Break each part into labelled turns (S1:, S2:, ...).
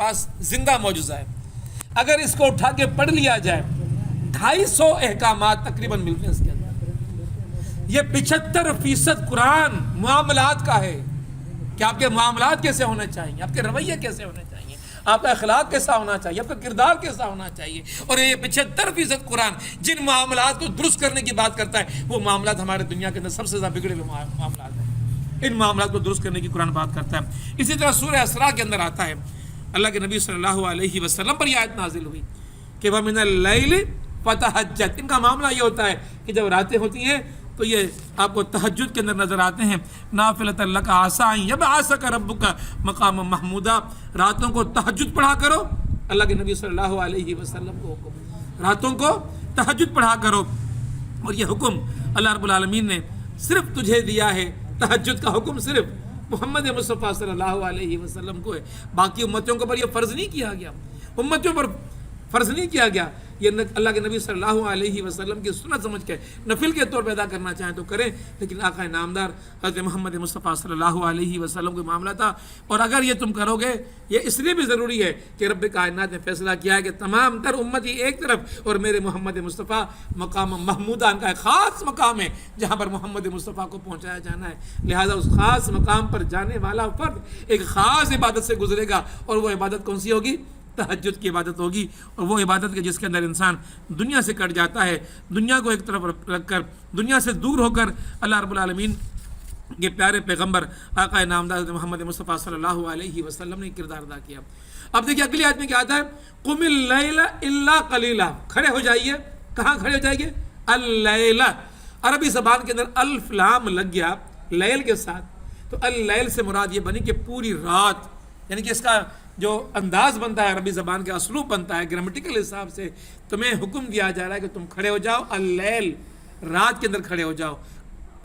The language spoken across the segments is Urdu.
S1: پاس زندہ معجزہ ہے. اگر اس کو اٹھا کے پڑھ لیا جائے 250 احکامات تقریباً ملتے ہیں اس کے اندر. یہ 75% قرآن معاملات کا ہے کہ آپ کے معاملات کیسے ہونے چاہیے, آپ کے رویے کیسے ہونے چاہیے, آپ کا اخلاق کیسا ہونا چاہیے, آپ کا کردار کیسا ہونا چاہیے. اور یہ 75% قرآن جن معاملات کو درست کرنے کی بات کرتا ہے وہ معاملات ہمارے دنیا کے اندر سب سے زیادہ بگڑے ہوئے معاملات ہیں. ان معاملات کو درست کرنے کی قرآن بات کرتا ہے. اسی طرح سورہ اسراء کے اندر آتا ہے, اللہ کے نبی صلی اللہ علیہ وسلم پر یہ آیت نازل ہوئی کہ وَمِنَ اللَّيْلِ فَتَهَجَّدْ. ان کا معاملہ یہ ہوتا ہے کہ جب راتیں ہوتی ہیں تو یہ آپ کو تہجد کے اندر نظر آتے ہیں. نافلۃ لک عسیٰ ان یبعثک ربک مقاما محمودا. راتوں کو تہجد پڑھا کرو, اللہ کے نبی صلی اللہ علیہ وسلم کو حکم, راتوں کو تہجد پڑھا کرو. اور یہ حکم اللہ رب العالمین نے صرف تجھے دیا ہے, تہجد کا حکم صرف محمد مصطفیٰ صلی اللہ علیہ وسلم کو ہے. باقی امتوں کے اوپر یہ فرض نہیں کیا گیا, امتوں پر فرض نہیں کیا گیا. یہ اللہ کے نبی صلی اللہ علیہ وسلم کی سنت سمجھ کے نفل کے طور پہ ادا کرنا چاہیں تو کریں, لیکن آقا نامدار حضرت محمد مصطفیٰ صلی اللہ علیہ وسلم کو معاملہ تھا. اور اگر یہ تم کرو گے, یہ اس لیے بھی ضروری ہے کہ رب کائنات نے فیصلہ کیا ہے کہ تمام تر امتی ایک طرف اور میرے محمد مصطفیٰ مقام محمودہ ان کا ایک خاص مقام ہے جہاں پر محمد مصطفیٰ کو پہنچایا جانا ہے. لہٰذا اس خاص مقام پر جانے والا فرد ایک خاص عبادت سے گزرے گا, اور وہ عبادت کون سی ہوگی؟ تہجد کی عبادت ہوگی. اور وہ عبادت کے جس کے اندر انسان دنیا سے کٹ جاتا ہے, دنیا کو ایک طرف رکھ کر, دنیا سے دور ہو کر اللہ رب العالمین کے پیارے پیغمبر آقا نامدار محمد مصطفیٰ صلی اللہ علیہ وسلم نے کردار ادا کیا. اب دیکھیے اگلی آیت میں کیا آتا ہے, قم اللیل الا قلیلا. کھڑے ہو جائیے, کہاں کھڑے ہو جائیے؟ اللیل. عربی زبان کے اندر الف لام لگ گیا لیل کے ساتھ, تو اللیل سے مراد یہ بنی کہ پوری رات, یعنی کہ اس کا جو انداز بنتا ہے عربی زبان کا اسلوب بنتا ہے گرامیٹیکل حساب سے, تمہیں حکم دیا جا رہا ہے کہ تم کھڑے ہو جاؤ اللیل, رات کے اندر کھڑے ہو جاؤ.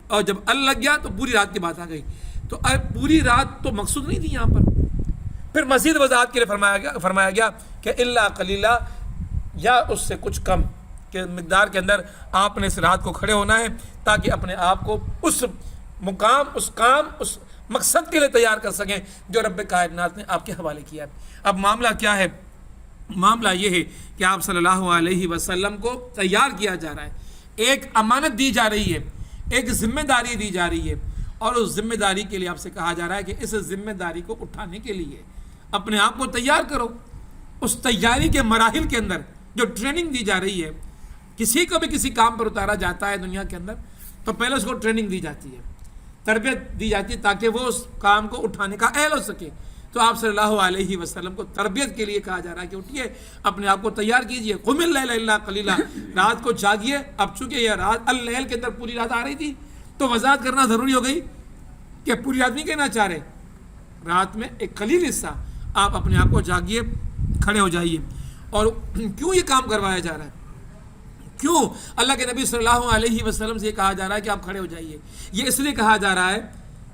S1: اور جب ال لگ گیا تو پوری رات کی بات آ گئی. تو پوری رات تو مقصود نہیں تھی یہاں پر. پھر مزید وضاحت کے لیے فرمایا گیا کہ الا قلیلا, یا اس سے کچھ کم کے مقدار کے اندر آپ نے اس رات کو کھڑے ہونا ہے تاکہ اپنے آپ کو اس مقام, اس کام, اس مقصد کے لیے تیار کر سکیں جو رب کائنات نے آپ کے حوالے کیا ہے. اب معاملہ کیا ہے؟ معاملہ یہ ہے کہ آپ صلی اللہ علیہ وسلم کو تیار کیا جا رہا ہے, ایک امانت دی جا رہی ہے, ایک ذمہ داری دی جا رہی ہے, اور اس ذمہ داری کے لیے آپ سے کہا جا رہا ہے کہ اس ذمہ داری کو اٹھانے کے لیے اپنے آپ کو تیار کرو. اس تیاری کے مراحل کے اندر جو ٹریننگ دی جا رہی ہے, کسی کو بھی کسی کام پر اتارا جاتا ہے دنیا کے اندر تو پہلے اس کو ٹریننگ دی جاتی ہے, تربیت دی جاتی ہے تاکہ وہ اس کام کو اٹھانے کا اہل ہو سکے. تو آپ صلی اللہ علیہ وسلم کو تربیت کے لیے کہا جا رہا ہے کہ اٹھیے, اپنے آپ کو تیار کیجئے. قم اللیل الا قلیلا, رات کو جاگیے. اب چونکہ یہ رات اللیل کے اندر پوری رات آ رہی تھی تو وضاحت کرنا ضروری ہو گئی کہ پوری رات نہیں کہنا چاہ رہے, رات میں ایک قلیل حصہ آپ اپنے آپ کو جاگیے, کھڑے ہو جائیے. اور کیوں یہ کام کروایا جا رہا ہے, کیوں اللہ کے نبی صلی اللہ علیہ وسلم سے یہ کہا جا رہا ہے کہ آپ کھڑے ہو جائیے؟ یہ اس لیے کہا جا رہا ہے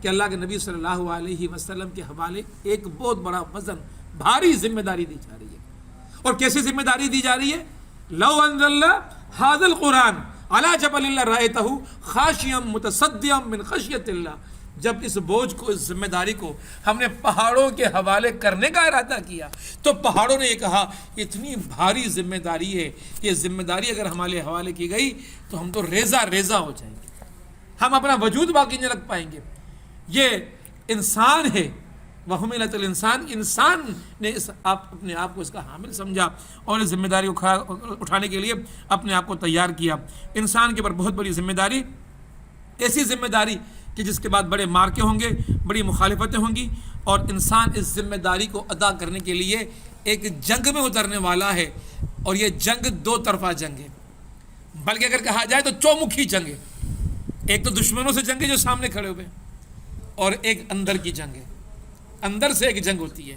S1: کہ اللہ کے نبی صلی اللہ علیہ وسلم کے حوالے ایک بہت بڑا وزن, بھاری ذمہ داری دی جا رہی ہے. اور کیسی ذمہ داری دی جا رہی ہے؟ لو انزلنا ھذا القرآن علی جبل لرأیتہ خاشعا متصدعا من خشیۃ اللہ. جب اس بوجھ کو, اس ذمہ داری کو ہم نے پہاڑوں کے حوالے کرنے کا ارادہ کیا تو پہاڑوں نے یہ کہا اتنی بھاری ذمہ داری ہے, یہ ذمہ داری اگر ہمارے حوالے کی گئی تو ہم تو ریزہ ریزہ ہو جائیں گے, ہم اپنا وجود باقی نہیں رکھ پائیں گے. یہ انسان ہے, وَحُمِلَتِ الْإِنسان, انسان نے اپنے آپ کو اس کا حامل سمجھا اور اس ذمہ داری کو اٹھانے کے لیے اپنے آپ کو تیار کیا. انسان کے اوپر بہت بڑی ذمہ داری, ایسی ذمہ داری کہ جس کے بعد بڑے مارکے ہوں گے, بڑی مخالفتیں ہوں گی, اور انسان اس ذمہ داری کو ادا کرنے کے لیے ایک جنگ میں اترنے والا ہے. اور یہ جنگ دو طرفہ جنگ ہے, بلکہ اگر کہا جائے تو چومکھی جنگ ہے. ایک تو دشمنوں سے جنگ ہے جو سامنے کھڑے ہوئے, اور ایک اندر کی جنگ ہے, اندر سے ایک جنگ ہوتی ہے.